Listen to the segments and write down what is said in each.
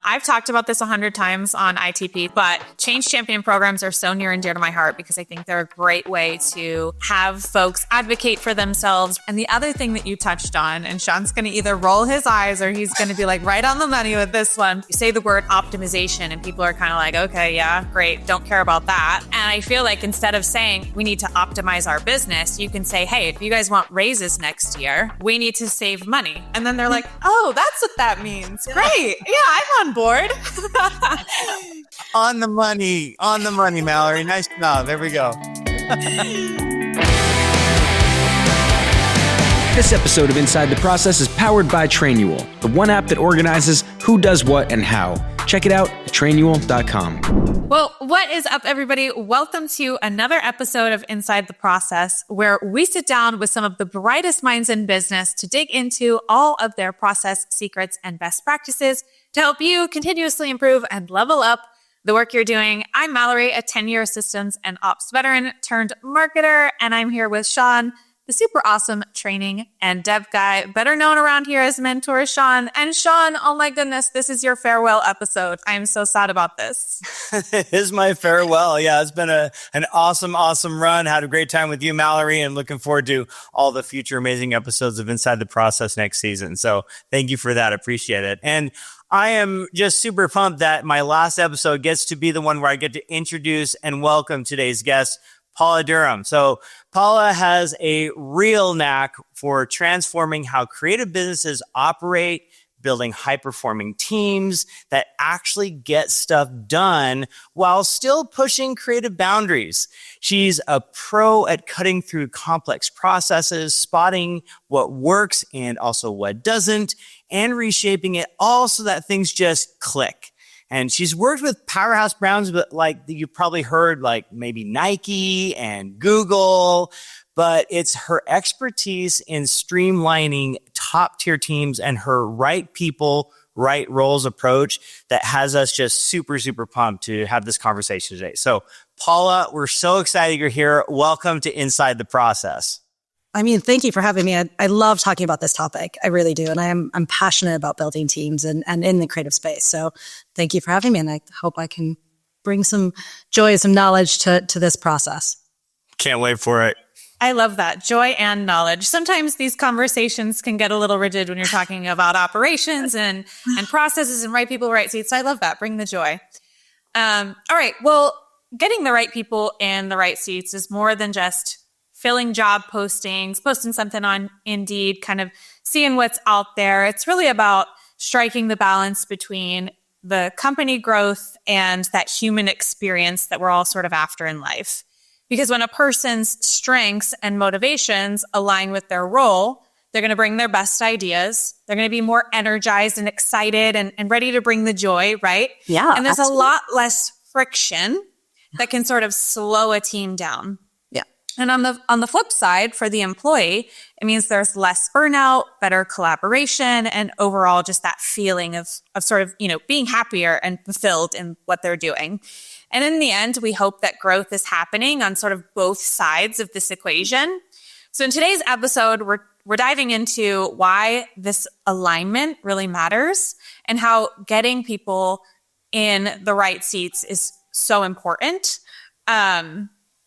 I've talked about this 100 times on ITP, but change champion programs are so near and dear to my heart because I think they're a great way to have folks advocate for themselves. And the other thing that you touched on, and Shawn's going to either roll his eyes or he's going to be like right on the money with this one. You say the word optimization and people are kind of like, okay, yeah, great. Don't care about that. And I feel like instead of saying we need to optimize our business, you can say, hey, if you guys want raises next year, we need to save money. And then they're like, oh, that's what that means. Great. Yeah, I'm on board. On the money, Mallory. Nice job. There we go. This episode of Inside the Process is powered by Trainual, the one app that organizes who does what and how. Check it out at trainual.com. Well, what is up, everybody? Welcome to another episode of Inside the Process, where we sit down with some of the brightest minds in business to dig into all of their process secrets and best practices to help you continuously improve and level up the work you're doing. I'm Mallory, a 10-year systems and ops veteran turned marketer, and I'm here with Shawn, the super awesome training and dev guy, better known around here as Mentor Shawn. And Shawn, oh my goodness, this is your farewell episode. I'm so sad about this. It is my farewell. Yeah, it's been an awesome run. Had a great time with you, Mallory, and looking forward to all the future amazing episodes of Inside the Process next season. So thank you for that. Appreciate it. And I am just super pumped that my last episode gets to be the one where I get to introduce and welcome today's guest, Paula Durham. So Paula has a real knack for transforming how creative businesses operate, building high-performing teams that actually get stuff done while still pushing creative boundaries. She's a pro at cutting through complex processes, spotting what works and also what doesn't, and reshaping it all so that things just click. And she's worked with powerhouse brands, but like you probably heard, like maybe Nike and Google, but it's her expertise in streamlining top tier teams and her right people, right roles approach that has us just super pumped to have this conversation today. So Paula, we're so excited you're here. Welcome to Inside the Process. I mean, thank you for having me. I love talking about this topic. I really do. And I'm passionate about building teams and in the creative space. So thank you for having me. And I hope I can bring some joy, some knowledge to this process. Can't wait for it. I love that. Joy and knowledge. Sometimes these conversations can get a little rigid when you're talking about operations and processes and right people, right seats. So I love that. Bring the joy. All right. Well, getting the right people in the right seats is more than just filling job postings, posting something on Indeed, kind of seeing what's out there. It's really about striking the balance between the company growth and that human experience that we're all sort of after in life. Because when a person's strengths and motivations align with their role, they're going to bring their best ideas. They're going to be more energized and excited and ready to bring the joy, right? Yeah. And there's absolutely. a lot less friction that can sort of slow a team down. And on the flip side, for the employee, it means there's less burnout, better collaboration, and overall just that feeling of sort of, being happier and fulfilled in what they're doing. And in the end, we hope that growth is happening on sort of both sides of this equation. So in today's episode, we're diving into why this alignment really matters and how getting people in the right seats is so important.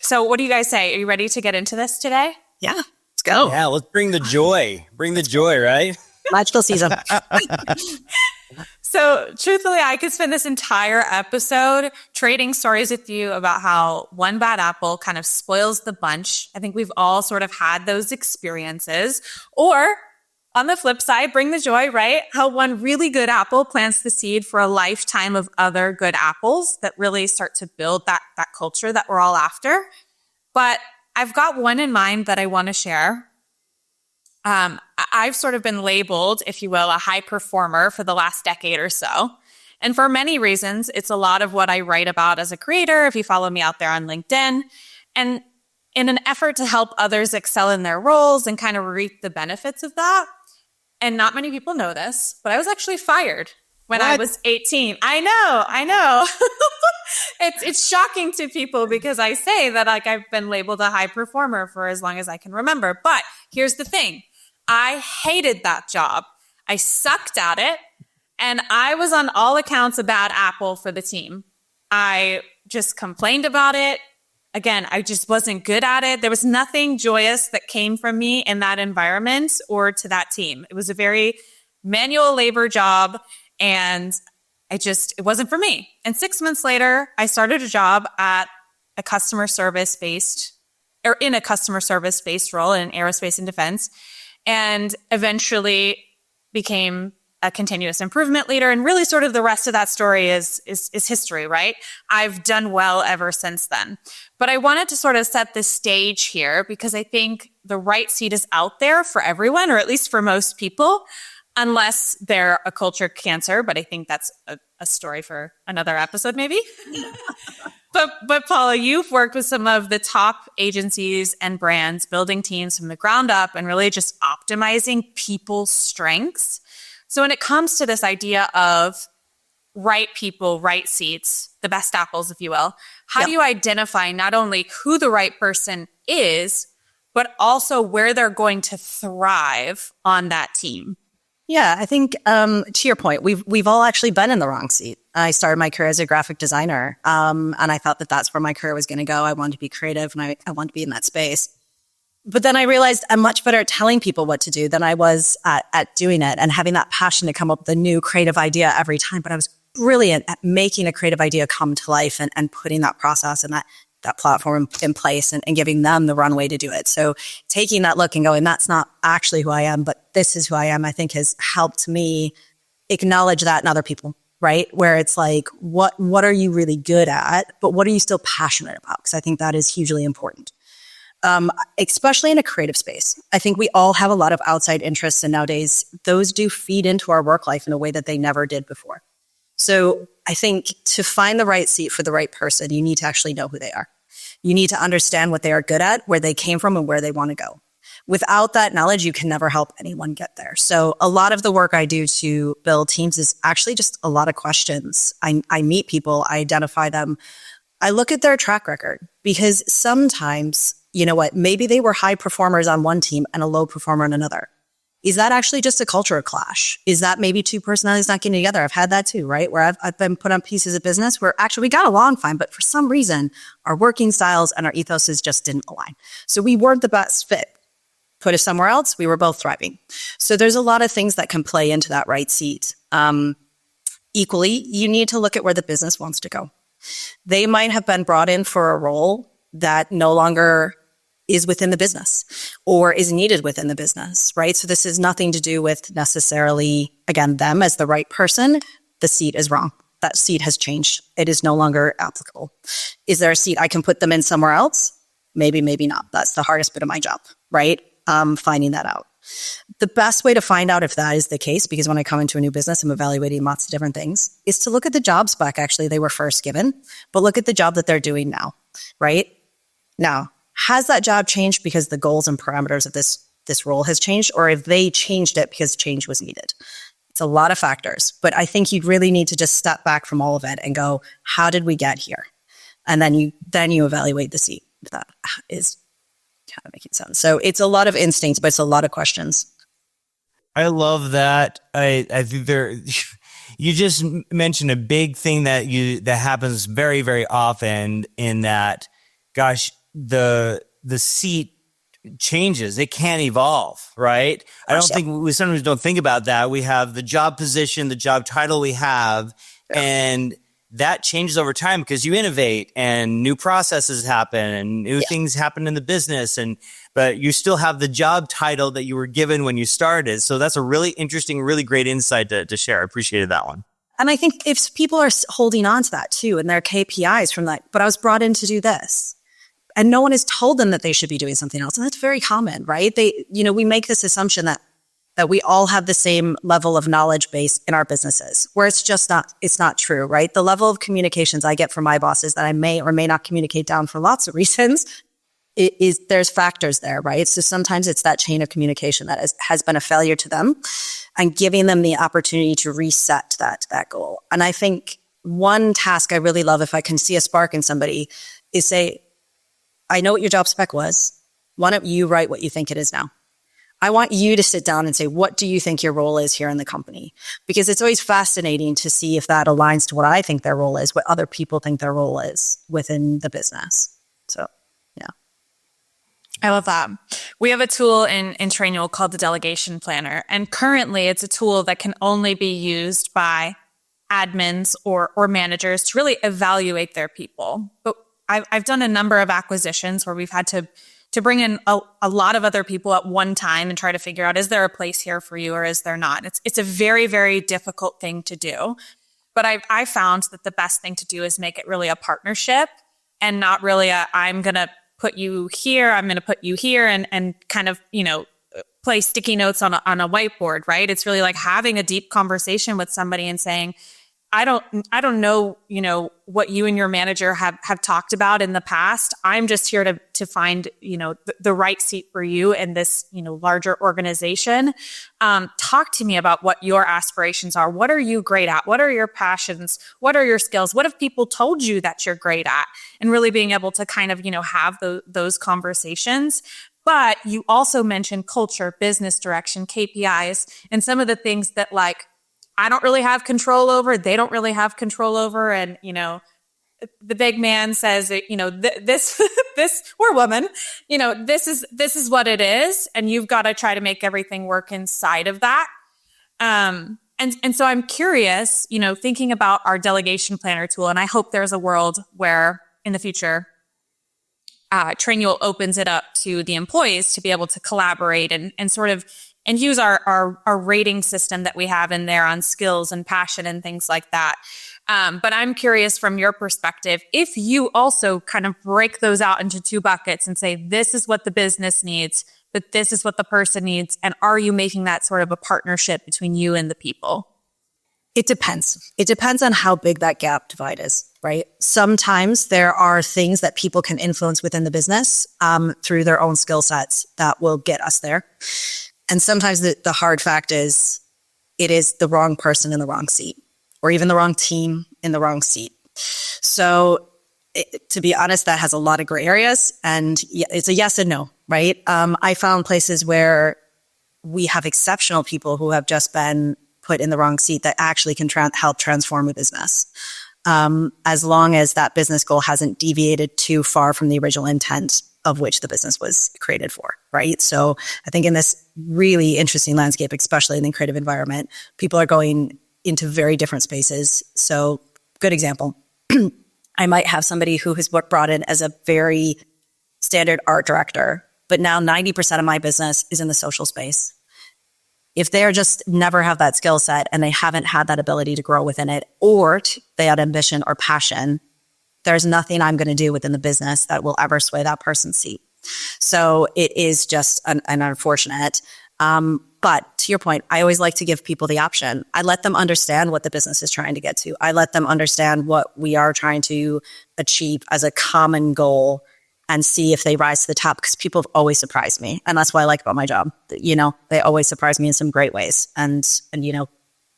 So what do you guys say? Are you ready to get into this today? Yeah, let's go. Yeah, let's bring the joy. Bring the joy, right? Magical season. So truthfully, I could spend this entire episode trading stories with you about how one bad apple kind of spoils the bunch. I think we've all sort of had those experiences. Or on the flip side, bring the joy, right? How one really good apple plants the seed for a lifetime of other good apples that really start to build that culture that we're all after. But I've got one in mind that I want to share. I've sort of been labeled, if you will, a high performer for the last decade or so. And for many reasons, it's a lot of what I write about as a creator, if you follow me out there on LinkedIn. And in an effort to help others excel in their roles and kind of reap the benefits of that, and not many people know this, but I was actually fired when I was 18. I know. It's shocking to people because I say that like I've been labeled a high performer for as long as I can remember. But here's the thing. I hated that job. I sucked at it. And I was on all accounts a bad apple for the team. I just complained about it. Again, I just wasn't good at it. There was nothing joyous that came from me in that environment or to that team. It was a very manual labor job, and it wasn't for me. And 6 months later, I started a job in a customer service based role in aerospace and defense, and eventually became a continuous improvement leader. And really sort of the rest of that story is history, right? I've done well ever since then. But I wanted to sort of set the stage here because I think the right seat is out there for everyone, or at least for most people, unless they're a culture cancer. But I think that's a story for another episode, maybe. But Paula, you've worked with some of the top agencies and brands, building teams from the ground up and really just optimizing people's strengths. So when it comes to this idea of right people, right seats, the best apples, if you will, how do you identify not only who the right person is, but also where they're going to thrive on that team? Yeah, I think to your point, we've all actually been in the wrong seat. I started my career as a graphic designer, and I thought that that's where my career was going to go. I wanted to be creative, and I wanted to be in that space. But then I realized I'm much better at telling people what to do than I was at doing it and having that passion to come up with a new creative idea every time. But I was brilliant at making a creative idea come to life and putting that process and that platform in place and giving them the runway to do it. So taking that look and going, that's not actually who I am, but this is who I am, I think has helped me acknowledge that in other people, right? Where it's like, what are you really good at, but what are you still passionate about? Because I think that is hugely important. Especially in a creative space. I think we all have a lot of outside interests, and nowadays those do feed into our work life in a way that they never did before. So I think to find the right seat for the right person, you need to actually know who they are. You need to understand what they are good at, where they came from, and where they want to go. Without that knowledge, you can never help anyone get there. So a lot of the work I do to build teams is actually just a lot of questions. I meet people, I identify them. I look at their track record, because sometimes, you know what, maybe they were high performers on one team and a low performer on another. Is that actually just a cultural clash? Is that maybe two personalities not getting together? I've had that too, right? Where I've been put on pieces of business where actually we got along fine, but for some reason, our working styles and our ethoses just didn't align. So we weren't the best fit. Put us somewhere else, we were both thriving. So there's a lot of things that can play into that right seat. Equally, you need to look at where the business wants to go. They might have been brought in for a role that no longer is within the business or is needed within the business, right? So this has nothing to do with necessarily, again, them as the right person. The seat is wrong. That seat has changed. It is no longer applicable. Is there a seat I can put them in somewhere else? Maybe, maybe not. That's the hardest bit of my job, right? Finding that out. The best way to find out if that is the case, because when I come into a new business, I'm evaluating lots of different things, is to look at the job spec actually they were first given, but look at the job that they're doing now, right? Now, has that job changed because the goals and parameters of this role has changed, or have they changed it because change was needed? It's a lot of factors, but I think you'd really need to just step back from all of it and go, how did we get here? And then you evaluate the seat, if that is kind of making sense. So it's a lot of instincts, but it's a lot of questions. I love that. I think you just mentioned a big thing that happens very, very often in that, gosh, the seat changes. It can't evolve, right? I don't think we sometimes don't think about that. We have the job position, the job title we have, and that changes over time because you innovate and new processes happen and new things happen in the business. But you still have the job title that you were given when you started. So that's a really interesting, really great insight to share. I appreciated that one. And I think if people are holding on to that too, and their KPIs from that, but I was brought in to do this. And no one has told them that they should be doing something else. And that's very common, right? We make this assumption that we all have the same level of knowledge base in our businesses, where it's not true, right? The level of communications I get from my bosses that I may or may not communicate down for lots of reasons, there's factors there, right? So sometimes it's that chain of communication that has been a failure to them, and giving them the opportunity to reset that goal. And I think one task I really love, if I can see a spark in somebody, is say, I know what your job spec was. Why don't you write what you think it is now? I want you to sit down and say, what do you think your role is here in the company? Because it's always fascinating to see if that aligns to what I think their role is, what other people think their role is within the business. So, yeah. I love that. We have a tool in Trainual called the Delegation Planner. And currently it's a tool that can only be used by admins or managers to really evaluate their people. But I've done a number of acquisitions where we've had to bring in a lot of other people at one time and try to figure out, is there a place here for you or is there not? It's a very, very difficult thing to do. But I found that the best thing to do is make it really a partnership and not really I'm going to put you here, I'm going to put you here and kind of, play sticky notes on a whiteboard, right? It's really like having a deep conversation with somebody and saying, I don't know, what you and your manager have talked about in the past. I'm just here to find, the right seat for you in this, larger organization. Talk to me about what your aspirations are. What are you great at? What are your passions? What are your skills? What have people told you that you're great at? And really being able to kind of, have those conversations. But you also mentioned culture, business direction, KPIs, and some of the things that I don't really have control over. They don't really have control over. And, the big man says, this, we're woman, this is what it is. And you've got to try to make everything work inside of that. And so I'm curious, thinking about our delegation planner tool, and I hope there's a world where in the future, Trainual opens it up to the employees to be able to collaborate and sort of and use our rating system that we have in there on skills and passion and things like that. But I'm curious from your perspective, if you also kind of break those out into two buckets and say, this is what the business needs, but this is what the person needs. And are you making that sort of a partnership between you and the people? It depends. It depends on how big that gap divide is, right? Sometimes there are things that people can influence within the business through their own skill sets that will get us there. And sometimes the hard fact is it is the wrong person in the wrong seat, or even the wrong team in the wrong seat. So to be honest, that has a lot of gray areas, and it's a yes and no, right? I found places where we have exceptional people who have just been put in the wrong seat that actually can help transform a business. As long as that business goal hasn't deviated too far from the original intent of which the business was created for, right? So I think in this really interesting landscape, especially in the creative environment, people are going into very different spaces. So good example, I might have somebody who has brought in as a very standard art director, but now 90% of my business is in the social space. If they're just never have that skill set and they haven't had that ability to grow within it, or they had ambition or passion, there's nothing I'm going to do within the business that will ever sway that person's seat. So it is just an unfortunate. But to your point, I always like to give people the option. I let them understand what the business is trying to get to. I let them understand what we are trying to achieve as a common goal and see if they rise to the top, because people have always surprised me. And that's what I like about my job. They always surprise me in some great ways. And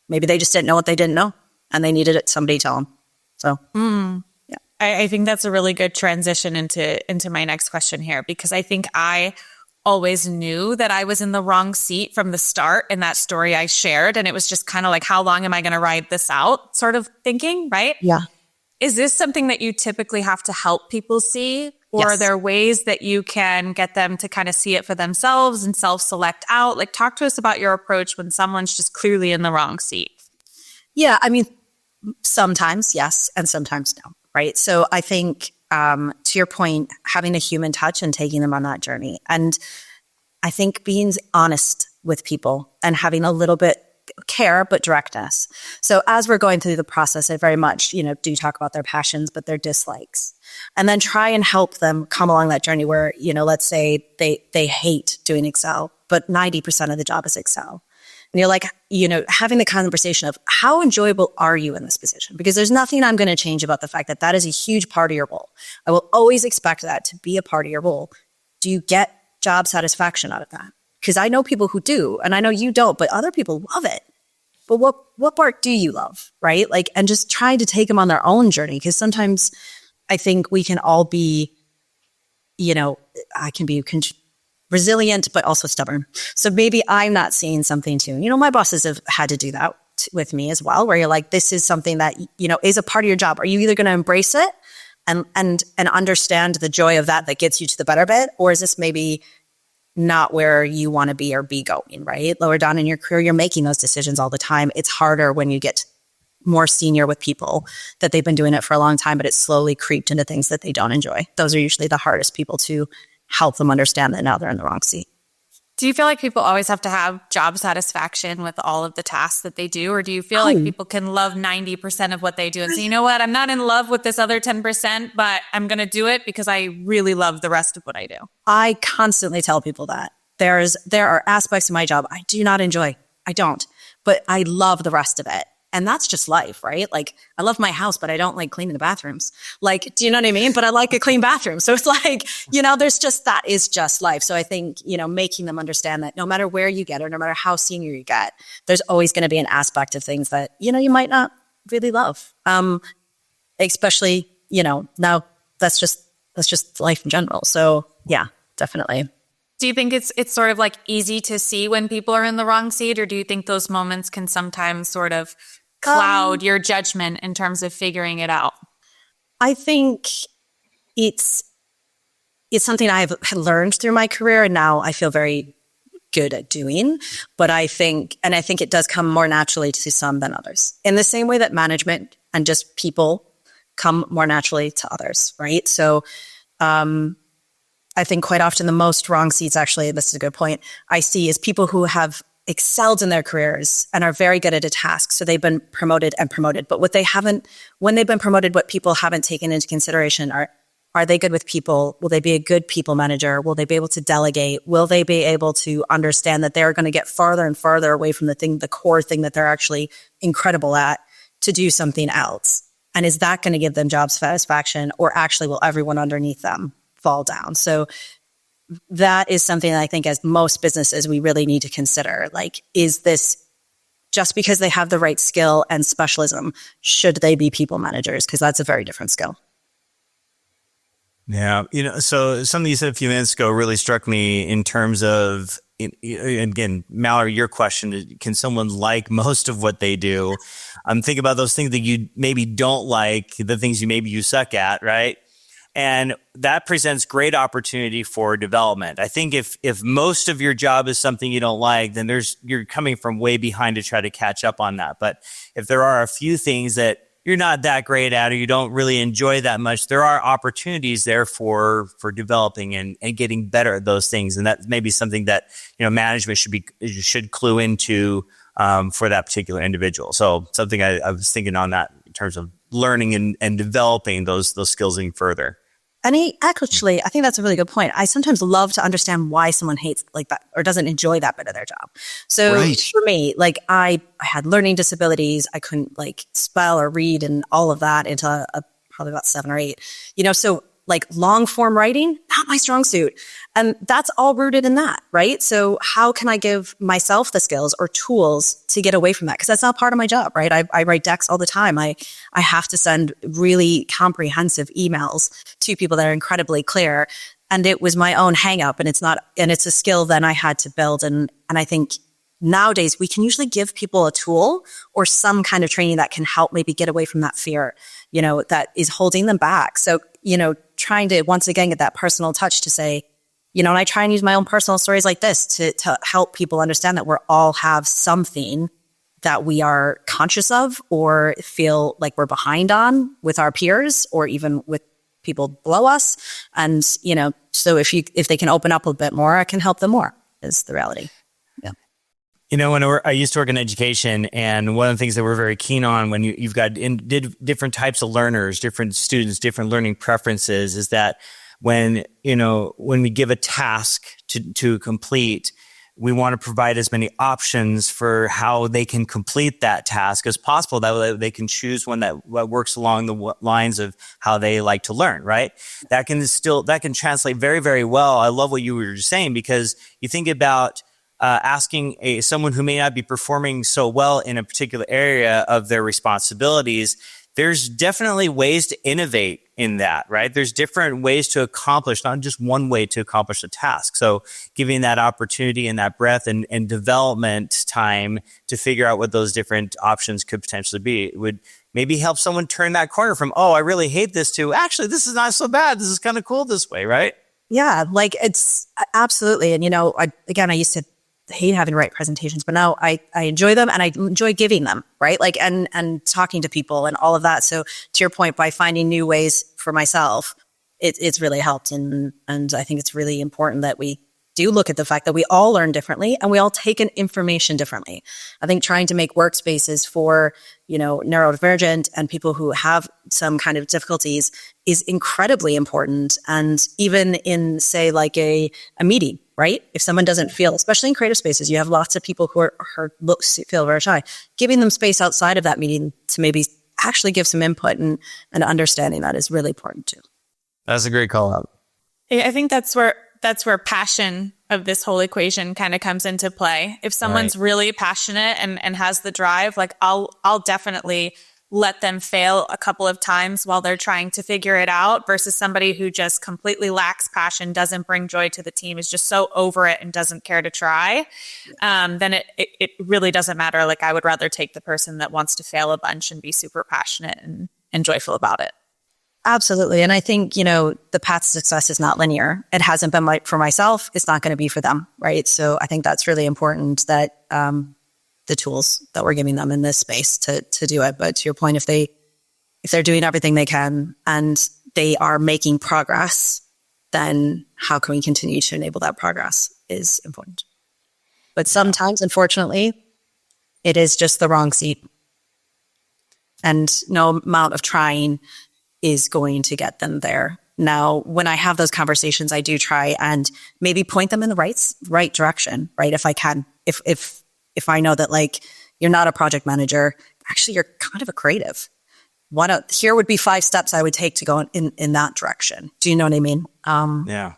maybe they just didn't know what they didn't know and they needed somebody to tell them. So, yeah. I think that's a really good transition into my next question here, because I think I always knew that I was in the wrong seat from the start in that story I shared. And it was just kind of like, how long am I going to ride this out sort of thinking, right? Yeah. Is this something that you typically have to help people see? Or Yes. are there ways that you can get them to kind of see it for themselves and self-select out? Like, talk to us about your approach when someone's just clearly in the wrong seat. Yeah. I mean, sometimes yes, and sometimes no, right? So I think to your point, having a human touch and taking them on that journey. And I think being honest with people and having a little bit care, but directness. So as we're going through the process, I very much, do talk about their passions, but their dislikes. And then try and help them come along that journey where, let's say they hate doing Excel, but 90% of the job is Excel. And you're like, having the conversation of how enjoyable are you in this position? Because there's nothing I'm going to change about the fact that that is a huge part of your role. I will always expect that to be a part of your role. Do you get job satisfaction out of that? Because I know people who do, and I know you don't, but other people love it. But what part do you love, right? And just trying to take them on their own journey. Because sometimes I think we can all be, I can be resilient, but also stubborn. So maybe I'm not seeing something too. My bosses have had to do that with me as well, where you're like, this is something that, is a part of your job. Are you either going to embrace it and understand the joy of that gets you to the better bit? Or is this maybe not where you want to be or be going, right? Lower down in your career, you're making those decisions all the time. It's harder when you get more senior with people that they've been doing it for a long time, but it's slowly creeped into things that they don't enjoy. Those are usually the hardest people to help them understand that now they're in the wrong seat. Do you feel like people always have to have job satisfaction with all of the tasks that they do? Or do you feel like people can love 90% of what they do and say, you know what, I'm not in love with this other 10%, but I'm going to do it because I really love the rest of what I do? I constantly tell people that there are aspects of my job I do not enjoy. I don't, but I love the rest of it. And that's just life, right? Like, I love my house, but I don't like cleaning the bathrooms. Like, do you know what I mean? But I like a clean bathroom. So it's like, that is just life. So I think, making them understand that no matter where you get or no matter how senior you get, there's always going to be an aspect of things that, you might not really love. Especially, now that's just life in general. So yeah, definitely. Do you think it's sort of like easy to see when people are in the wrong seat, or do you think those moments can sometimes sort of cloud your judgment in terms of figuring it out? I think it's something I've learned through my career, and now I feel very good at doing. But I think it does come more naturally to some than others, in the same way that management and just people come more naturally to others, right? So I think quite often the most wrong seats, actually, this is a good point, I see is people who have excelled in their careers and are very good at a task. So they've been promoted. But when they've been promoted, what people haven't taken into consideration are they good with people? Will they be a good people manager? Will they be able to delegate? Will they be able to understand that they're going to get farther and farther away from the core thing that they're actually incredible at, to do something else? And is that going to give them job satisfaction, or actually will everyone underneath them fall down? So that is something that I think, as most businesses, we really need to consider. Like, is this just because they have the right skill and specialism, should they be people managers? Because that's a very different skill. Yeah. So something you said a few minutes ago really struck me in terms of, again, Mallory, your question, can someone like most of what they do? I'm thinking about those things that you maybe don't like, the things you suck at, right? And that presents great opportunity for development. I think if most of your job is something you don't like, then you're coming from way behind to try to catch up on that. But if there are a few things that you're not that great at, or you don't really enjoy that much, there are opportunities there for developing and getting better at those things. And that may be something that, management should clue into for that particular individual. So something I was thinking on that in terms of learning and developing those skills even further. And actually, I think that's a really good point. I sometimes love to understand why someone hates like that or doesn't enjoy that bit of their job. So for me, like I had learning disabilities. I couldn't like spell or read and all of that until probably about 7 or 8, so like long form writing, not my strong suit. And that's all rooted in that, right? So how can I give myself the skills or tools to get away from that? Because that's not part of my job, right? I write decks all the time. I have to send really comprehensive emails to people that are incredibly clear. And it was my own hang up, and it's a skill then I had to build. And I think nowadays we can usually give people a tool or some kind of training that can help maybe get away from that fear, that is holding them back. So, trying to once again get that personal touch to say, and I try and use my own personal stories like this to help people understand that we all have something that we are conscious of or feel like we're behind on with our peers or even with people below us. And, so if they can open up a bit more, I can help them more, is the reality. Yeah. I used to work in education, and one of the things that we're very keen on when you've got different types of learners, different students, different learning preferences, is that when we give a task to complete, we want to provide as many options for how they can complete that task as possible. That way they can choose one that works along the lines of how they like to learn, right? That can translate very, very well. I love what you were just saying, because you think about asking someone who may not be performing so well in a particular area of their responsibilities, there's definitely ways to innovate in that, right? There's different ways to accomplish, not just one way to accomplish a task. So giving that opportunity and that breadth and development time to figure out what those different options could potentially be would maybe help someone turn that corner from, oh, I really hate this, to actually, this is not so bad. This is kind of cool this way, right? Yeah, like it's absolutely. And, I used to hate having to write presentations, but now I enjoy them and I enjoy giving them, right? Like, and talking to people and all of that. So to your point, by finding new ways for myself, it's really helped. And I think it's really important that we do look at the fact that we all learn differently and we all take in information differently. I think trying to make workspaces for, neurodivergent and people who have some kind of difficulties is incredibly important. And even in, say, like a meeting, right? If someone doesn't feel, especially in creative spaces, you have lots of people who feel very shy. Giving them space outside of that meeting to maybe actually give some input and understanding that is really important too. That's a great call out. I think that's where passion of this whole equation kind of comes into play. If someone's really passionate and has the drive, like I'll definitely let them fail a couple of times while they're trying to figure it out, versus somebody who just completely lacks passion, doesn't bring joy to the team, is just so over it and doesn't care to try. Then it really doesn't matter. Like, I would rather take the person that wants to fail a bunch and be super passionate and joyful about it. Absolutely. And I think, the path to success is not linear. It hasn't been for myself. It's not going to be for them. Right. So I think that's really important, that the tools that we're giving them in this space to do it. But to your point, if they're doing everything they can and they are making progress, then how can we continue to enable that progress is important. But sometimes, unfortunately, it is just the wrong seat. And no amount of trying is going to get them there. Now, when I have those conversations, I do try and maybe point them in the right direction, right? If I can, if I know that, like, you're not a project manager, actually you're kind of a creative. Here would be 5 steps I would take to go in that direction. Do you know what I mean? Yeah.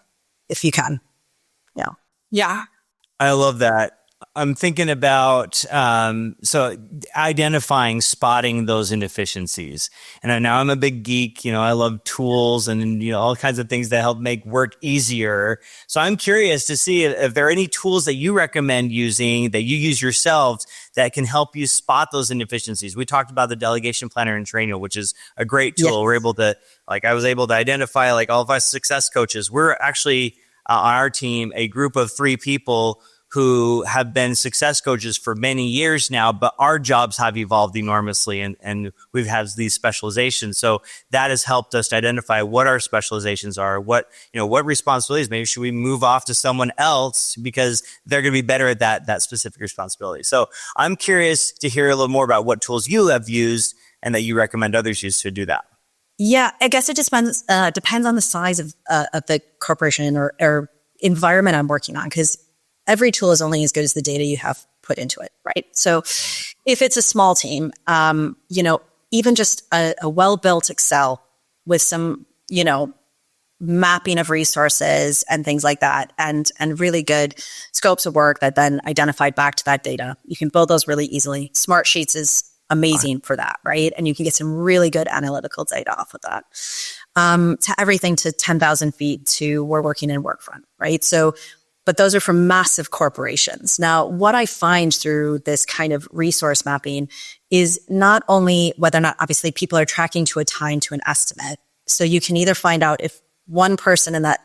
If you can. Yeah. Yeah. I love that. I'm thinking about so identifying, spotting those inefficiencies. And now I'm a big geek. I love tools and all kinds of things that help make work easier. So I'm curious to see if there are any tools that you recommend using, that you use yourselves, that can help you spot those inefficiencies. We talked about the delegation planner and Trainio, which is a great tool. Yes. We're able to, I was able to identify all of our success coaches. We're actually on our team a group of 3 people who have been success coaches for many years now, but our jobs have evolved enormously and we've had these specializations. So that has helped us to identify what our specializations are, what responsibilities. Maybe should we move off to someone else because they're going to be better at that specific responsibility. So I'm curious to hear a little more about what tools you have used and that you recommend others use to do that. Yeah, I guess it just depends on the size of the corporation or environment I'm working on, because every tool is only as good as the data you have put into it, right? So if it's a small team, even just a well-built Excel with some, mapping of resources and things like that, and really good scopes of work that then identified back to that data. You can build those really easily. Smartsheets is amazing for that, right? And you can get some really good analytical data off of that. To everything to 10,000 feet to we're working in Workfront, right? So, but those are for massive corporations. Now, what I find through this kind of resource mapping is not only whether or not, obviously, people are tracking to a time to an estimate. So you can either find out if one person in that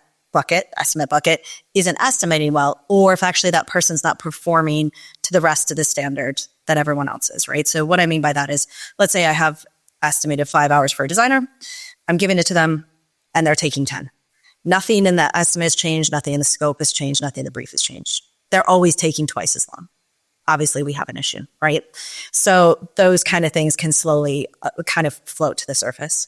estimate bucket, isn't estimating well, or if actually that person's not performing to the rest of the standard that everyone else is, right? So what I mean by that is, let's say I have estimated 5 hours for a designer. I'm giving it to them and they're taking 10. Nothing in that estimate has changed. Nothing in the scope has changed. Nothing in the brief has changed. They're always taking twice as long. Obviously, we have an issue, right? So those kind of things can slowly kind of float to the surface.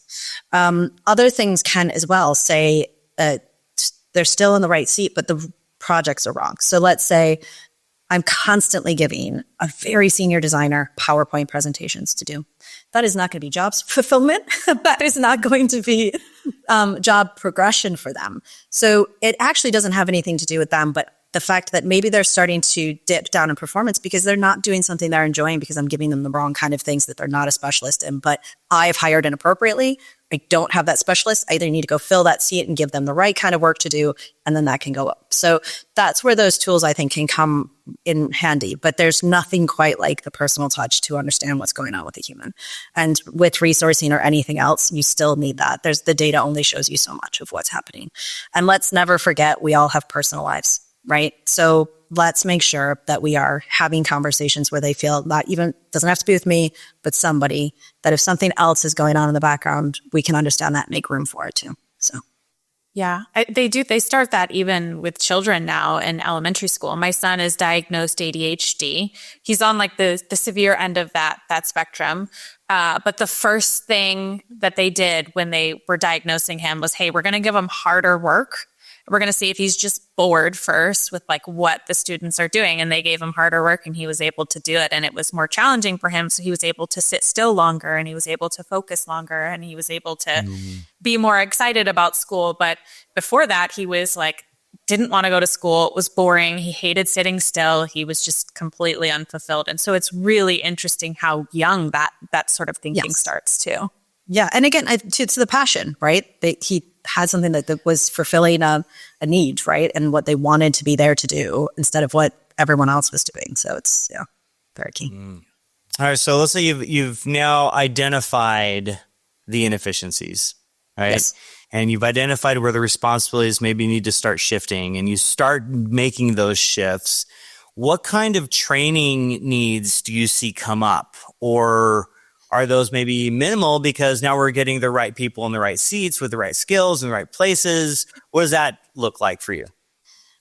Other things can as well say they're still in the right seat, but the projects are wrong. So let's say I'm constantly giving a very senior designer PowerPoint presentations to do. That is not going to be jobs fulfillment. That is not going to be job progression for them. So it actually doesn't have anything to do with them, but the fact that maybe they're starting to dip down in performance because they're not doing something they're enjoying because I'm giving them the wrong kind of things that they're not a specialist in, but I've hired inappropriately. I don't have that specialist. I either need to go fill that seat and give them the right kind of work to do, and then that can go up. So that's where those tools, I think, can come in handy. But there's nothing quite like the personal touch to understand what's going on with a human. And with resourcing or anything else, you still need that. There's the data only shows you so much of what's happening. And let's never forget, we all have personal lives, right? So let's make sure that we are having conversations where they feel, not even, doesn't have to be with me, but somebody, that if something else is going on in the background, we can understand that and make room for it too. So. Yeah, they do. They start that even with children now in elementary school. My son is diagnosed ADHD. He's on like the severe end of that spectrum. But the first thing that they did when they were diagnosing him was, hey, we're going to give him harder work. We're going to see if he's just bored first with like what the students are doing. And they gave him harder work and he was able to do it. And it was more challenging for him. So he was able to sit still longer and he was able to focus longer and he was able to be more excited about school. But before that, he was like, didn't want to go to school. It was boring. He hated sitting still. He was just completely unfulfilled. And so it's really interesting how young that sort of thinking starts too. Yeah. And again, it's the passion, right? He had something that was fulfilling a need, right? And what they wanted to be there to do instead of what everyone else was doing. So it's, very key. All right. So let's say you've now identified the inefficiencies, right? Yes. And you've identified where the responsibilities maybe need to start shifting and you start making those shifts. What kind of training needs do you see come up? Or are those maybe minimal because now we're getting the right people in the right seats with the right skills in the right places? What does that look like for you?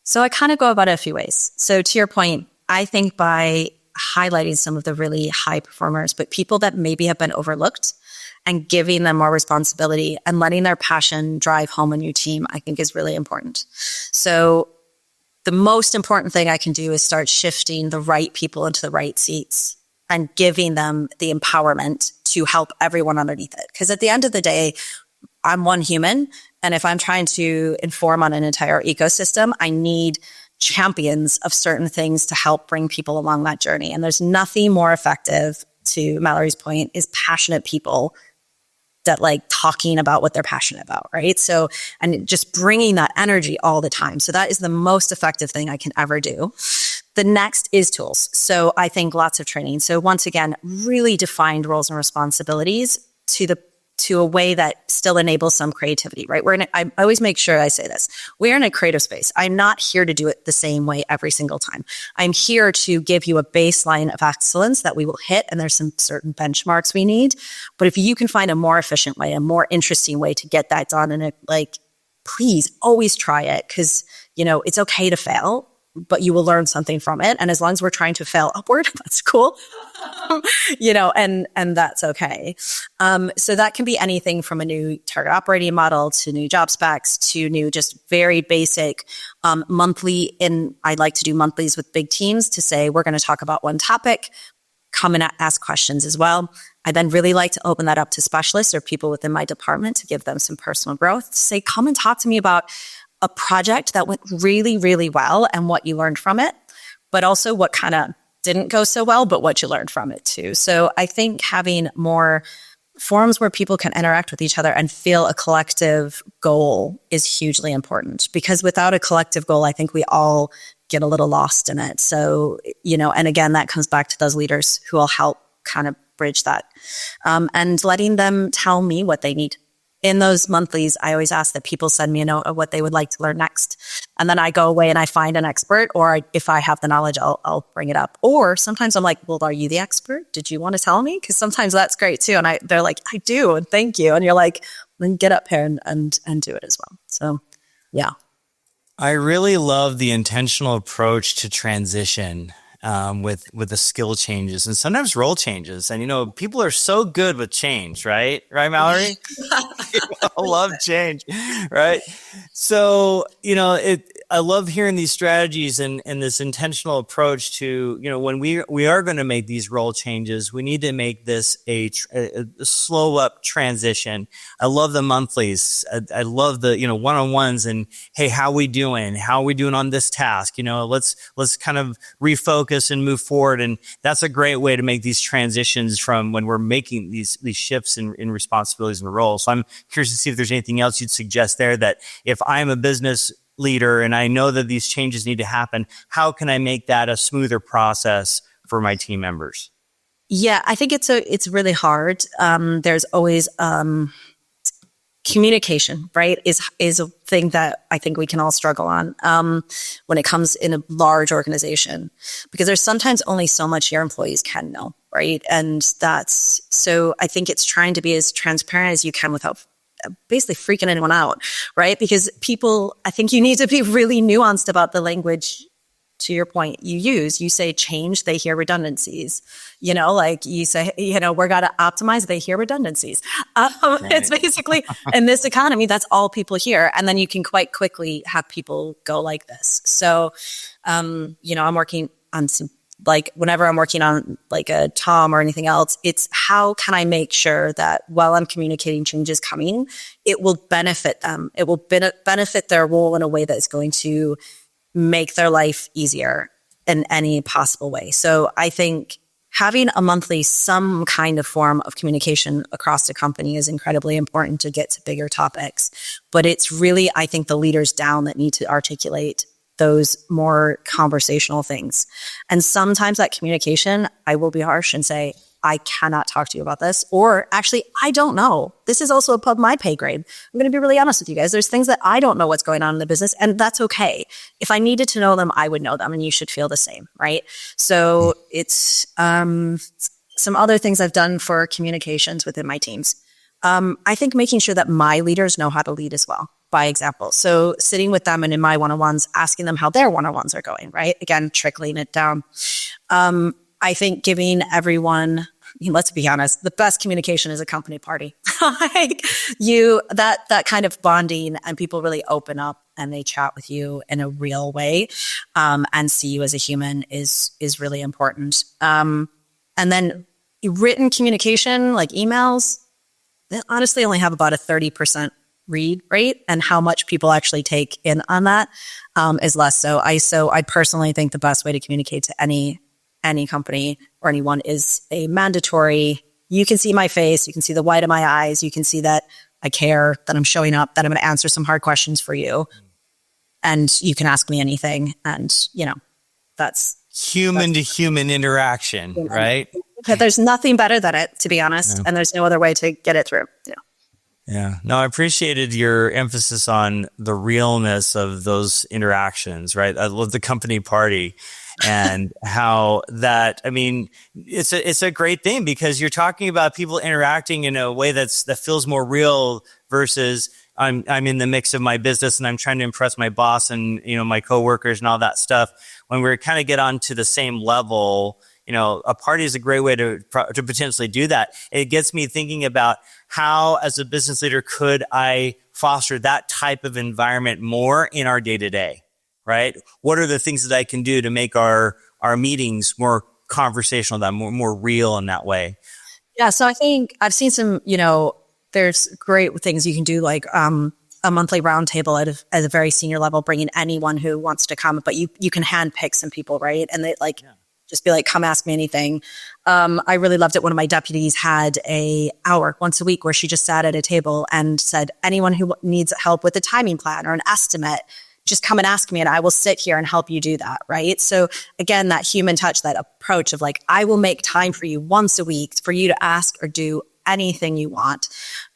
So I kind of go about it a few ways. So to your point, I think by highlighting some of the really high performers, but people that maybe have been overlooked and giving them more responsibility and letting their passion drive home on your team, I think is really important. So the most important thing I can do is start shifting the right people into the right seats and giving them the empowerment to help everyone underneath it. Because at the end of the day, I'm one human. And if I'm trying to inform on an entire ecosystem, I need champions of certain things to help bring people along that journey. And there's nothing more effective, to Mallory's point, is passionate people that like talking about what they're passionate about, right? So, and just bringing that energy all the time. So that is the most effective thing I can ever do. The next is tools. So I think lots of training. So once again, really defined roles and responsibilities to a way that still enables some creativity, right? I always make sure I say this. We're in a creative space. I'm not here to do it the same way every single time. I'm here to give you a baseline of excellence that we will hit, and there's some certain benchmarks we need. But if you can find a more efficient way, a more interesting way to get that done, and please always try it, because it's okay to fail, but you will learn something from it. And as long as we're trying to fail upward, that's cool. And that's okay. So that can be anything from a new target operating model to new job specs to new, just very basic monthly. I like to do monthlies with big teams to say, we're going to talk about one topic, come and ask questions as well. I then really like to open that up to specialists or people within my department to give them some personal growth, to say, come and talk to me about a project that went really, really well and what you learned from it, but also what kind of didn't go so well, but what you learned from it too. So I think having more forums where people can interact with each other and feel a collective goal is hugely important, because without a collective goal, I think we all get a little lost in it. So, and again, that comes back to those leaders who will help kind of bridge that, and letting them tell me what they need. In those monthlies, I always ask that people send me a note of what they would like to learn next. And then I go away and I find an expert, or if I have the knowledge, I'll bring it up. Or sometimes I'm like, well, are you the expert? Did you want to tell me? Because sometimes that's great too. And they're like, I do. And thank you. And you're like, then get up here and do it as well. So, yeah. I really love the intentional approach to transition with the skill changes and sometimes role changes. And, people are so good with change, right? Right, Mallory? I love change, right? So, I love hearing these strategies and this intentional approach to, when we are going to make these role changes, we need to make this a slow up transition. I love the monthlies. I love the, one-on-ones and, hey, how we doing? How are we doing on this task? Let's kind of refocus and move forward. And that's a great way to make these transitions from when we're making these shifts in responsibilities and roles. So I'm curious to see if there's anything else you'd suggest there, that if I'm a business leader and I know that these changes need to happen, how can I make that a smoother process for my team members? Yeah, I think it's really hard. There's always communication, right? Is a thing that I think we can all struggle on when it comes in a large organization, because there's sometimes only so much your employees can know, right? And so I think it's trying to be as transparent as you can without basically freaking anyone out, right? Because I think you need to be really nuanced about the language. To your point, you say change, they hear redundancies. Like you say, we're got to optimize, they hear redundancies. Right. It's basically, in this economy, that's all people hear. And then you can quite quickly have people go like this. So, I'm working on some, like whenever I'm working on like a Tom or anything else, it's how can I make sure that while I'm communicating changes coming, it will benefit them. It will benefit their role in a way that is going to make their life easier in any possible way. So I think having a monthly, some kind of form of communication across the company is incredibly important to get to bigger topics. But it's really, I think, the leaders down that need to articulate those more conversational things. And sometimes that communication, I will be harsh and say, I cannot talk to you about this. Or actually, I don't know. This is also above my pay grade. I'm going to be really honest with you guys. There's things that I don't know what's going on in the business, and that's okay. If I needed to know them, I would know them, and you should feel the same, right? So it's some other things I've done for communications within my teams. I think making sure that my leaders know how to lead as well, by example. So sitting with them and in my one-on-ones, asking them how their one-on-ones are going, right? Again, trickling it down. I think giving everyone, let's be honest, the best communication is a company party. Like that kind of bonding, and people really open up and they chat with you in a real way, and see you as a human is really important. And then written communication, like emails, they honestly only have about a 30% read rate, and how much people actually take in on that is less. So I personally think the best way to communicate to any company or anyone is a mandatory, you can see my face, you can see the white of my eyes, you can see that I care, that I'm showing up, that I'm going to answer some hard questions for you. And you can ask me anything. And, that's human to human interaction, right? There's nothing better than it, to be honest. Yeah. And there's no other way to get it through. Yeah. No, I appreciated your emphasis on the realness of those interactions, right? I love the company party. And how that, it's a great thing, because you're talking about people interacting in a way that feels more real versus I'm in the mix of my business and I'm trying to impress my boss and, my coworkers and all that stuff. When we kind of get onto the same level, a party is a great way to potentially do that. It gets me thinking about how, as a business leader, could I foster that type of environment more in our day-to-day? Right? What are the things that I can do to make our meetings more conversational, that more real in that way? Yeah. So I think I've seen some, there's great things you can do, like a monthly roundtable at a very senior level, bringing anyone who wants to come, but you can handpick some people, right? And they just be like, come ask me anything. I really loved it. One of my deputies had an hour once a week where she just sat at a table and said, anyone who needs help with a timing plan or an estimate, just come and ask me and I will sit here and help you do that, right? So again, that human touch, that approach of like, I will make time for you once a week for you to ask or do anything you want,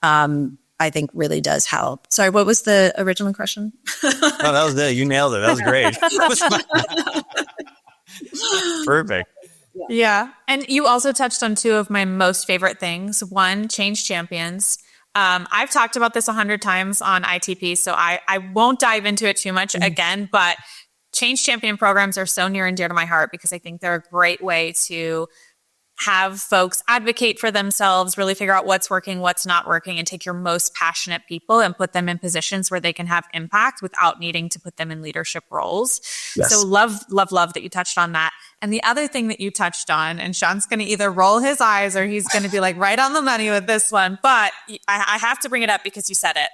I think really does help. Sorry, what was the original question? Oh, that was it. You nailed it. That was great. Perfect. Yeah. And you also touched on two of my most favorite things. One, change champions. I've talked about this 100 times on ITP, so I won't dive into it too much again, but change champion programs are so near and dear to my heart, because I think they're a great way to have folks advocate for themselves, really figure out what's working, what's not working, and take your most passionate people and put them in positions where they can have impact without needing to put them in leadership roles. Yes. So love that you touched on that. And the other thing that you touched on, and Shawn's going to either roll his eyes or he's going to be like right on the money with this one, but I have to bring it up because you said it.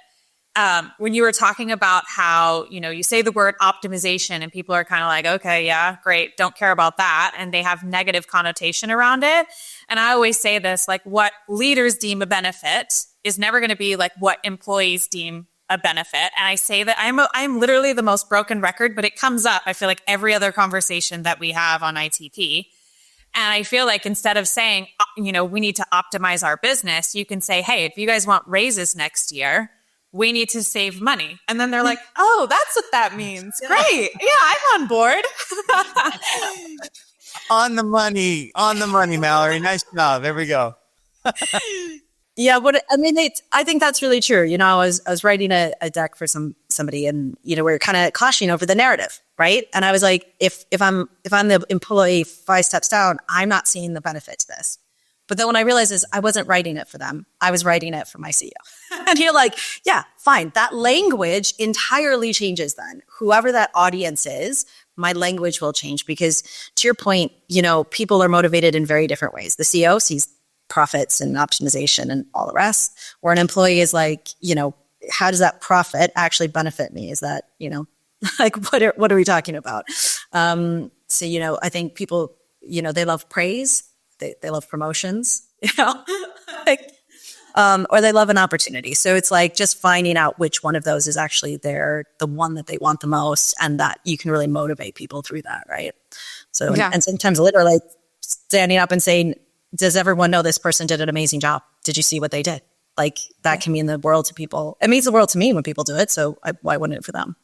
When you were talking about how, you say the word optimization and people are kind of like, okay, yeah, great. Don't care about that. And they have negative connotation around it. And I always say this, like what leaders deem a benefit is never going to be like what employees deem a benefit. And I say that I'm literally the most broken record, but it comes up, I feel like every other conversation that we have on ITP. And I feel like instead of saying, we need to optimize our business, you can say, hey, if you guys want raises next year, we need to save money. And then they're like, oh, that's what that means. Great. Yeah, I'm on board. On the money, Mallory. Nice job. There we go. Yeah, I think that's really true. I was writing a deck for somebody, and we were kind of clashing over the narrative, right? And I was like, if I'm the employee 5 steps down, I'm not seeing the benefit to this. But then what I realized is I wasn't writing it for them. I was writing it for my CEO. And you're like, yeah, fine. That language entirely changes then. Whoever that audience is, my language will change because to your point, people are motivated in very different ways. The CEO sees profits and optimization and all the rest, or an employee is like, how does that profit actually benefit me? Is that, like, what are we talking about? So, I think people, they love praise. They love promotions, or they love an opportunity. So it's like just finding out which one of those is actually the one that they want the most, and that you can really motivate people through that, right? So, yeah. and sometimes literally standing up and saying, does everyone know this person did an amazing job? Did you see what they did? Like that can mean the world to people. It means the world to me when people do it. So why wouldn't it for them,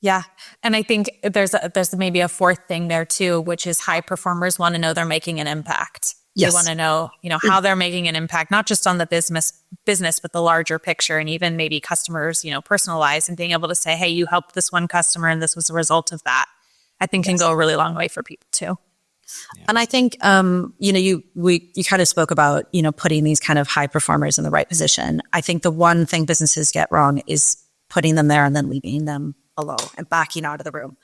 Yeah. And I think there's maybe a fourth thing there too, which is high performers want to know they're making an impact. Yes. They want to know, how they're making an impact, not just on the business, but the larger picture, and even maybe customers, personalized, and being able to say, hey, you helped this one customer and this was a result of that, I think can go a really long way for people too. Yeah. And I think, you kind of spoke about, putting these kind of high performers in the right position. I think the one thing businesses get wrong is putting them there and then leaving them alone and backing out of the room.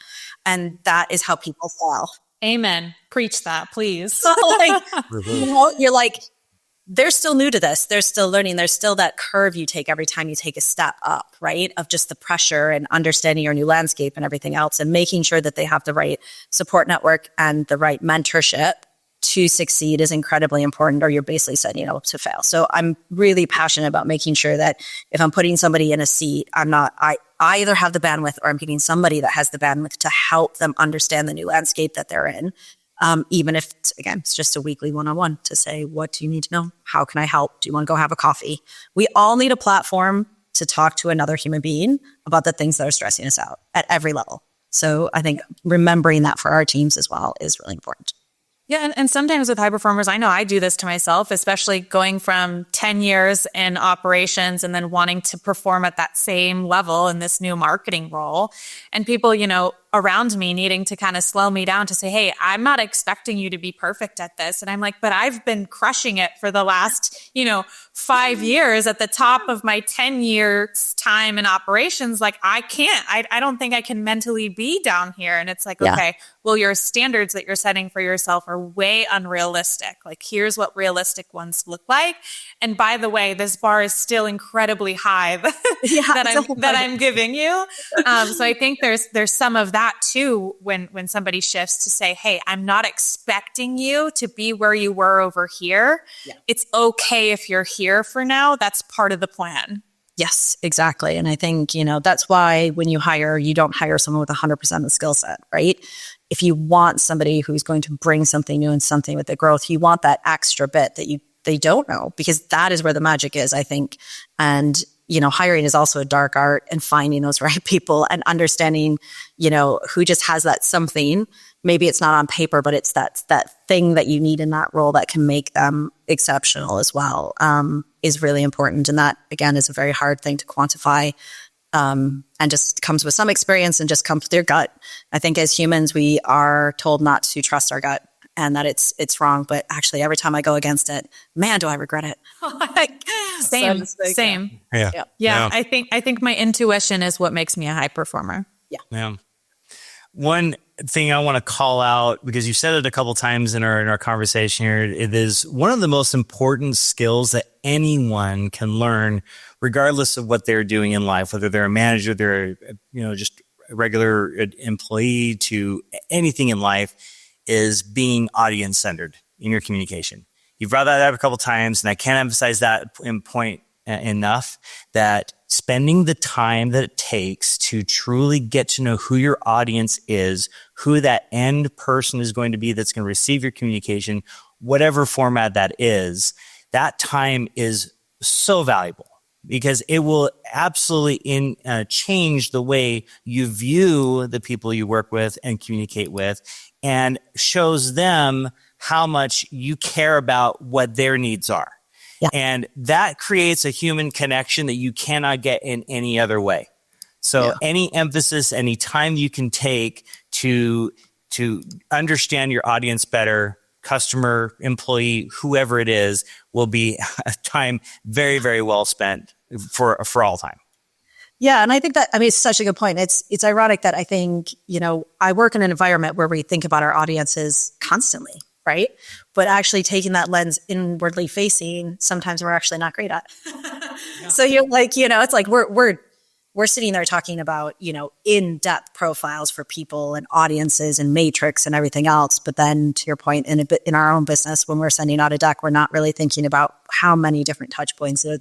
And that is how people fall. Amen. Preach that, please. So you're like, they're still new to this. They're still learning. There's still that curve you take every time you take a step up, right? Of just the pressure and understanding your new landscape and everything else, and making sure that they have the right support network and the right mentorship to succeed is incredibly important, or you're basically setting up to fail. So I'm really passionate about making sure that if I'm putting somebody in a seat, I either have the bandwidth or I'm getting somebody that has the bandwidth to help them understand the new landscape that they're in. Even if it's just a weekly one-on-one to say, what do you need to know? How can I help? Do you want to go have a coffee? We all need a platform to talk to another human being about the things that are stressing us out at every level. So I think remembering that for our teams as well is really important. Yeah. And sometimes with high performers, I know I do this to myself, especially going from 10 years in operations and then wanting to perform at that same level in this new marketing role. And people, around me needing to kind of slow me down to say, hey, I'm not expecting you to be perfect at this. And I'm like, but I've been crushing it for the last, 5 years at the top of my 10 years time in operations. Like I don't think I can mentally be down here. And it's like, okay, well, your standards that you're setting for yourself are way unrealistic. Like here's what realistic ones look like. And by the way, this bar is still incredibly high that I'm giving you. So I think there's some of that too when somebody shifts to say, hey, I'm not expecting you to be where you were over here. Yeah. It's okay if you're here for now. That's part of the plan. Yes, exactly. And I think, that's why when you hire, you don't hire someone with 100% of the skill set, right? If you want somebody who's going to bring something new and something with the growth, you want that extra bit that they don't know, because that is where the magic is, I think. And, hiring is also a dark art, and finding those right people and understanding, who just has that something. Maybe it's not on paper, but it's that thing that you need in that role that can make them exceptional as well, is really important. And that, again, is a very hard thing to quantify, and just comes with some experience and just comes with your gut. I think as humans, we are told not to trust our gut. and that it's wrong. But actually, every time I go against it, man, do I regret it. Same, So it's same. Yeah. Yeah, I think my intuition is what makes me a high performer. Yeah. One thing I want to call out, because you said it a couple times in our conversation here, it is one of the most important skills that anyone can learn, regardless of what they're doing in life, whether they're a manager, they're, just a regular employee, to anything in life, is being audience centered in your communication. You've brought that up a couple times, and I can't emphasize that point enough, that spending the time that it takes to truly get to know who your audience is, who that end person is going to be that's going to receive your communication, whatever format that is, that time is so valuable, because it will absolutely change the way you view the people you work with and communicate with, and shows them how much you care about what their needs are. Yeah. And that creates a human connection that you cannot get in any other way. So any emphasis, any time you can take to understand your audience better, customer, employee, whoever it is, will be a time very, very well spent for all time. Yeah. And I think that, it's such a good point. It's ironic that I think, I work in an environment where we think about our audiences constantly, right? But actually taking that lens inwardly facing, sometimes we're actually not great at. So you're like, it's like we're sitting there talking about, in-depth profiles for people and audiences and matrix and everything else. But then, to your point, in our own business, when we're sending out a deck, we're not really thinking about how many different touch points is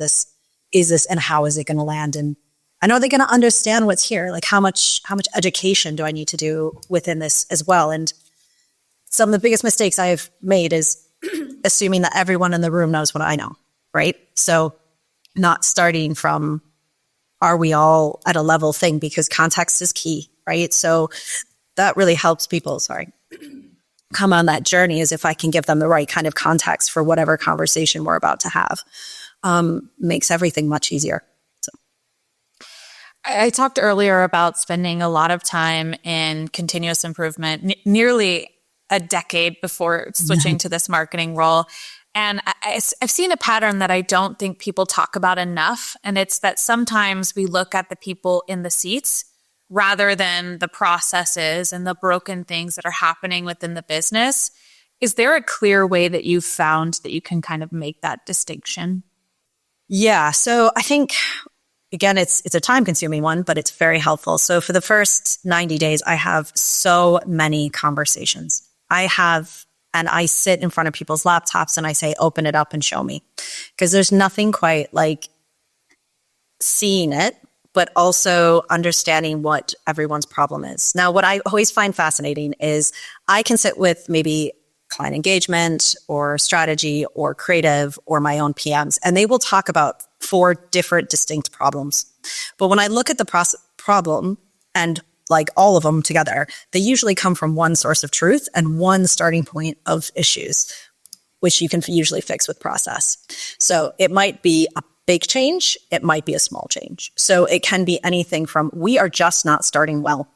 this and how is it going to land, and are they going to understand what's here? Like how much education do I need to do within this as well? And some of the biggest mistakes I've made is assuming that everyone in the room knows what I know, right? So not starting from, are we all at a level thing? Because context is key, right? So that really helps people, come on that journey, is if I can give them the right kind of context for whatever conversation we're about to have. Makes everything much easier. I talked earlier about spending a lot of time in continuous improvement, nearly a decade before switching to this marketing role. And I've seen a pattern that I don't think people talk about enough. And it's that sometimes we look at the people in the seats rather than the processes and the broken things that are happening within the business. Is there a clear way that you've found that you can kind of make that distinction? Yeah. So I think, again, it's a time-consuming one, but it's very helpful. So for the first 90 days, I have so many conversations. And I sit in front of people's laptops and I say, open it up and show me. Because there's nothing quite like seeing it, but also understanding what everyone's problem is. Now, what I always find fascinating is I can sit with maybe client engagement or strategy or creative or my own PMs, and they will talk about 4 different distinct problems. But when I look at the problem and like all of them together, they usually come from one source of truth and one starting point of issues, which you can usually fix with process. So it might be a big change. It might be a small change. So it can be anything from, we are just not starting well.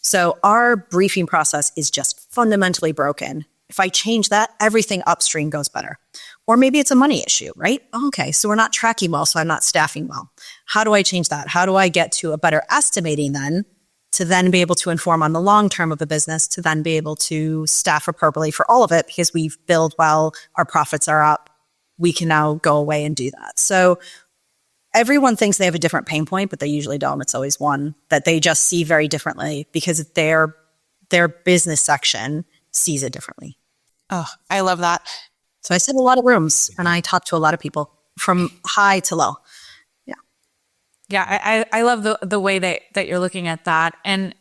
So our briefing process is just fundamentally broken. If I change that, everything upstream goes better. Or maybe it's a money issue, right? Okay, so we're not tracking well, so I'm not staffing well. How do I change that? How do I get to a better estimating then, to then be able to inform on the long term of a business, to then be able to staff appropriately for all of it, because we've billed well, our profits are up, we can now go away and do that. So everyone thinks they have a different pain point, but they usually don't. It's always one that they just see very differently because their business section sees it differently. Oh, I love that. So I sit in a lot of rooms and I talk to a lot of people from high to low. Yeah, I love the way that you're looking at that. And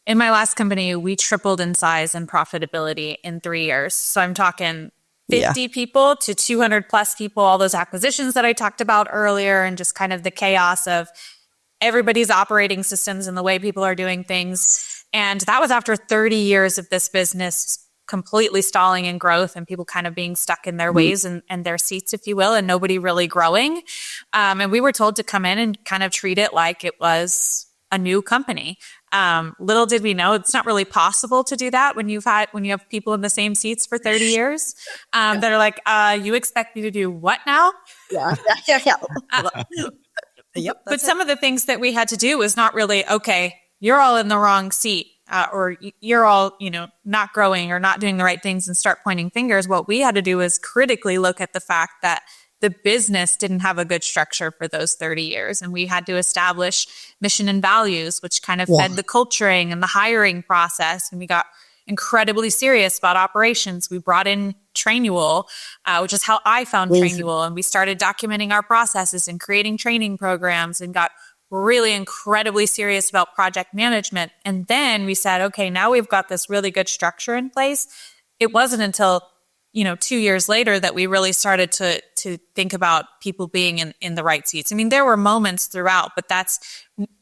in my last company, we tripled in size and profitability in 3 years. So I'm talking 50 people to 200 plus people, all those acquisitions that I talked about earlier, and just kind of the chaos of everybody's operating systems and the way people are doing things. And that was after 30 years of this business completely stalling in growth and people kind of being stuck in their ways and their seats, if you will, and nobody really growing. And we were told to come in and kind of treat it like it was a new company. Little did we know it's not really possible to do that when you have people in the same seats for 30 years that are like, you expect me to do what now? Yeah. Yep. But some of the things that we had to do was not really, okay, you're all in the wrong seat, or you're all, not growing or not doing the right things and start pointing fingers. What we had to do was critically look at the fact that the business didn't have a good structure for those 30 years. And we had to establish mission and values, which kind of fed the culturing and the hiring process. And we got incredibly serious about operations. We brought in Trainual, which is how I found Trainual. And we started documenting our processes and creating training programs and got really incredibly serious about project management. And then we said, okay, now we've got this really good structure in place. It wasn't until 2 years later that we really started to think about people being in the right seats. I mean, there were moments throughout, but that's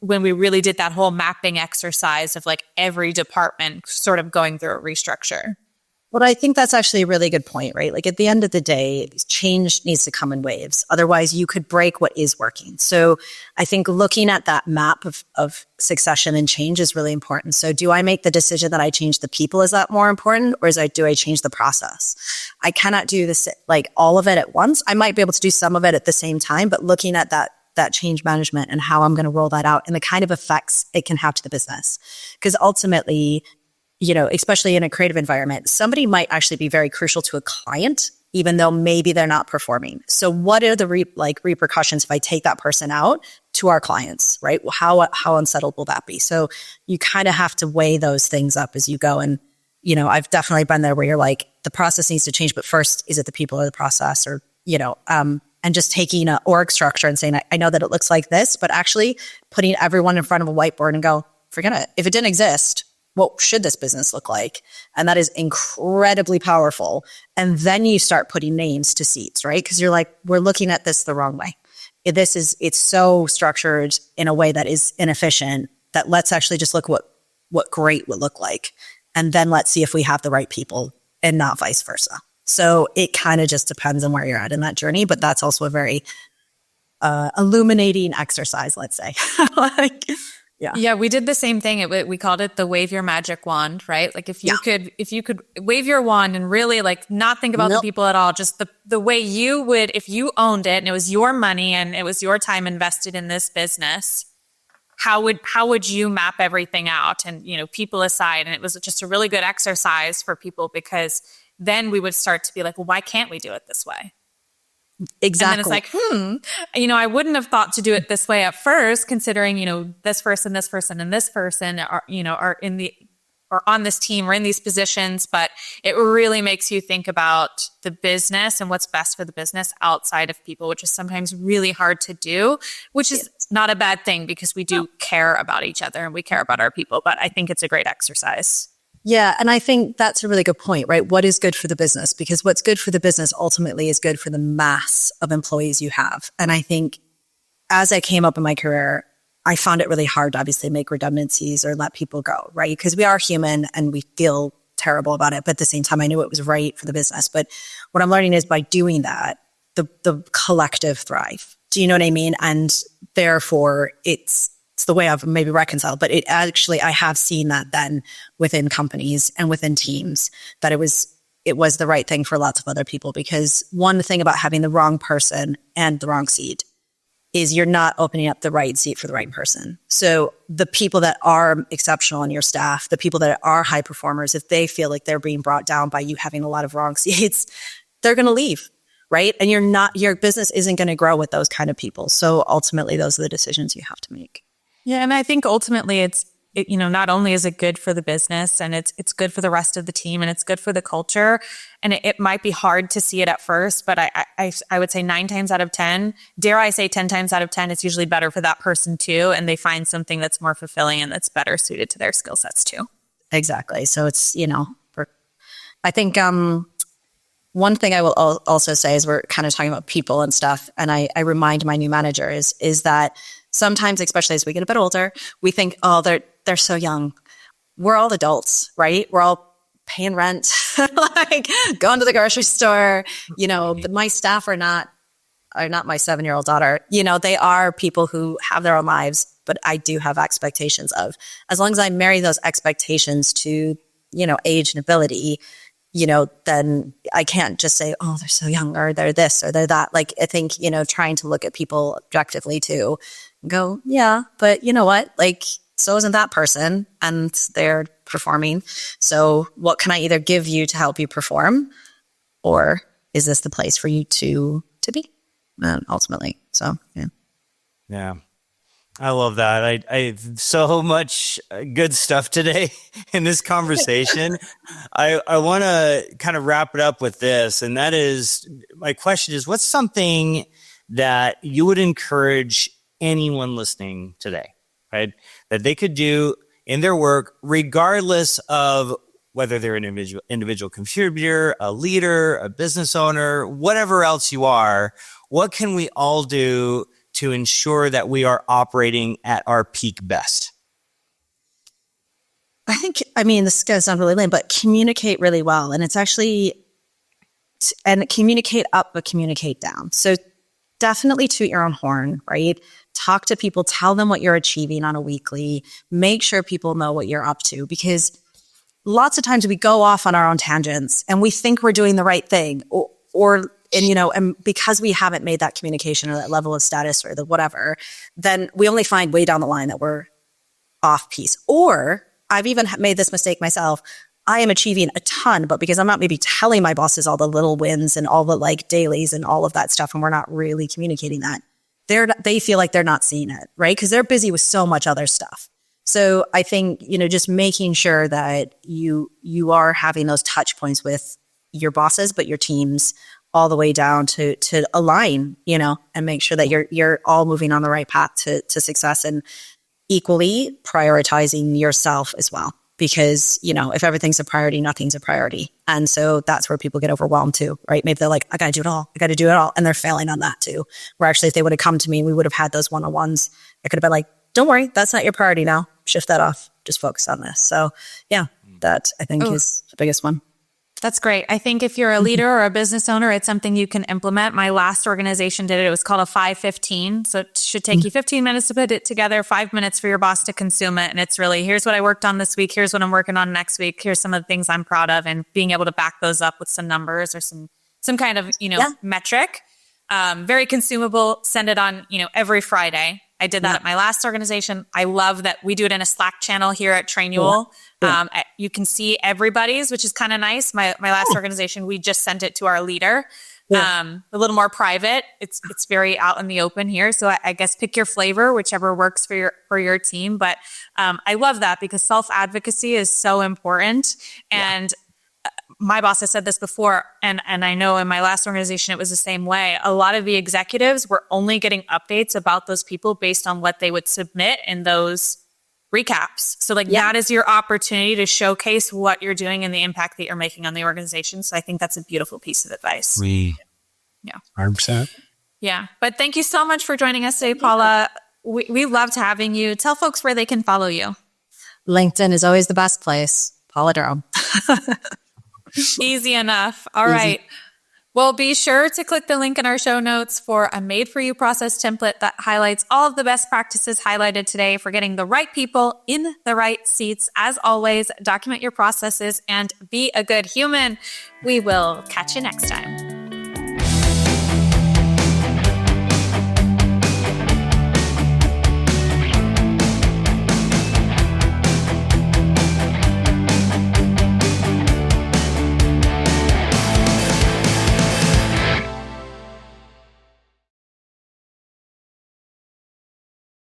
when we really did that whole mapping exercise of like every department sort of going through a restructure. Well, I think that's actually a really good point, right? Like at the end of the day, change needs to come in waves. Otherwise, you could break what is working. So I think looking at that map of succession and change is really important. So do I make the decision that I change the people? Is that more important? Or do I change the process? I cannot do this, like all of it at once. I might be able to do some of it at the same time, but looking at that change management and how I'm going to roll that out and the kind of effects it can have to the business. Because ultimately, especially in a creative environment, somebody might actually be very crucial to a client, even though maybe they're not performing. So what are the repercussions if I take that person out to our clients, right? Well, how unsettled will that be? So you kind of have to weigh those things up as you go. And, I've definitely been there where you're like, the process needs to change, but first, is it the people or the process or, and just taking an org structure and saying, I know that it looks like this, but actually putting everyone in front of a whiteboard and go, forget it. If it didn't exist, what should this business look like? And that is incredibly powerful. And then you start putting names to seats, right? Because you're like, we're looking at this the wrong way. It's so structured in a way that is inefficient that let's actually just look what great would look like. And then let's see if we have the right people and not vice versa. So it kind of just depends on where you're at in that journey. But that's also a very illuminating exercise, let's say. Yeah, we did the same thing. We called it the wave your magic wand, right? Like if you could wave your wand and really like not think about the people at all, just the way you would, if you owned it and it was your money and it was your time invested in this business, how would you map everything out and, people aside? And it was just a really good exercise for people because then we would start to be like, well, why can't we do it this way? Exactly. And then it's like, I wouldn't have thought to do it this way at first, considering, this person and this person are, are on this team or in these positions, but it really makes you think about the business and what's best for the business outside of people, which is sometimes really hard to do, which is not a bad thing because we do care about each other and we care about our people, but I think it's a great exercise. Yeah. And I think that's a really good point, right? What is good for the business? Because what's good for the business ultimately is good for the mass of employees you have. And I think as I came up in my career, I found it really hard to obviously make redundancies or let people go, right? Because we are human and we feel terrible about it. But at the same time, I knew it was right for the business. But what I'm learning is by doing that, the collective thrive. Do you know what I mean? And therefore, it's the way I've maybe reconciled, but it actually, I have seen that then within companies and within teams that it was the right thing for lots of other people. Because one thing about having the wrong person and the wrong seat is you're not opening up the right seat for the right person. So the people that are exceptional in your staff, the people that are high performers, if they feel like they're being brought down by you having a lot of wrong seats, they're going to leave. Right. And your business isn't going to grow with those kind of people. So ultimately, those are the decisions you have to make. Yeah. And I think ultimately it's not only is it good for the business and it's good for the rest of the team and it's good for the culture. And it might be hard to see it at first, but I would say 9 times out of 10, dare I say 10 times out of 10, it's usually better for that person too. And they find something that's more fulfilling and that's better suited to their skill sets too. Exactly. So it's, I think, one thing I will also say is we're kind of talking about people and stuff. And I remind my new manager is that sometimes, especially as we get a bit older, we think, oh, they're so young. We're all adults, right? We're all paying rent, like going to the grocery store. My staff are not my 7-year-old daughter. They are people who have their own lives. but I do have expectations of. As long as I marry those expectations to, age and ability, then I can't just say, oh, they're so young, or they're this, or they're that. Like, I think, trying to look at people objectively too, and go, yeah, but you know what? Like, so isn't that person, and they're performing. So what can I either give you to help you perform, or is this the place for you to be ultimately? So, yeah. Yeah. I love that. I so much good stuff today in this conversation. I want to kind of wrap it up with this. And that is, my question is, what's something that you would encourage anyone listening today, right? That they could do in their work, regardless of whether they're an individual contributor, a leader, a business owner, whatever else you are. What can we all do to ensure that we are operating at our peak best? I think, this is going to sound really lame, but communicate really well. And it's actually, and communicate up, but communicate down. So definitely toot your own horn, right? Talk to people, tell them what you're achieving on a weekly, make sure people know what you're up to, because lots of times we go off on our own tangents and we think we're doing the right thing, and because we haven't made that communication or that level of status or the whatever, then we only find way down the line that we're off piece. Or I've even made this mistake myself. I am achieving a ton, but because I'm not maybe telling my bosses all the little wins and all the like dailies and all of that stuff, and we're not really communicating that, they feel like they're not seeing it, right? Because they're busy with so much other stuff. So I think, just making sure that you are having those touch points with your bosses, but your teams all the way down to align, and make sure that you're all moving on the right path to success, and equally prioritizing yourself as well. Because, if everything's a priority, nothing's a priority. And so that's where people get overwhelmed too, right? Maybe they're like, I got to do it all. I got to do it all. And they're failing on that too. Where actually, if they would have come to me, we would have had those one-on-ones. I could have been like, don't worry, that's not your priority now. Shift that off. Just focus on this. So yeah, that I think is the biggest one. That's great. I think if you're a leader or a business owner, it's something you can implement. My last organization did it. It was called a 5-15. So it should take you 15 minutes to put it together, 5 minutes for your boss to consume it. And it's really, here's what I worked on this week. Here's what I'm working on next week. Here's some of the things I'm proud of, and being able to back those up with some numbers or some kind of, metric. Very consumable. Send it on, every Friday. I did that at my last organization. I love that we do it in a Slack channel here at Trainual. You can see everybody's, which is kind of nice. My last organization, we just sent it to our leader. A little more private. It's very out in the open here. So I guess pick your flavor, whichever works for your team. But I love that, because self-advocacy is so important. And my boss has said this before, and I know in my last organization, it was the same way. A lot of the executives were only getting updates about those people based on what they would submit in those recaps. So that is your opportunity to showcase what you're doing and the impact that you're making on the organization. So I think that's a beautiful piece of advice. 100%. Yeah. But thank you so much for joining us today, Paula. We loved having you. Tell folks where they can follow you. LinkedIn is always the best place. Paula Durham. Easy enough. All right. Well, be sure to click the link in our show notes for a made-for-you process template that highlights all of the best practices highlighted today for getting the right people in the right seats. As always, document your processes and be a good human. We will catch you next time.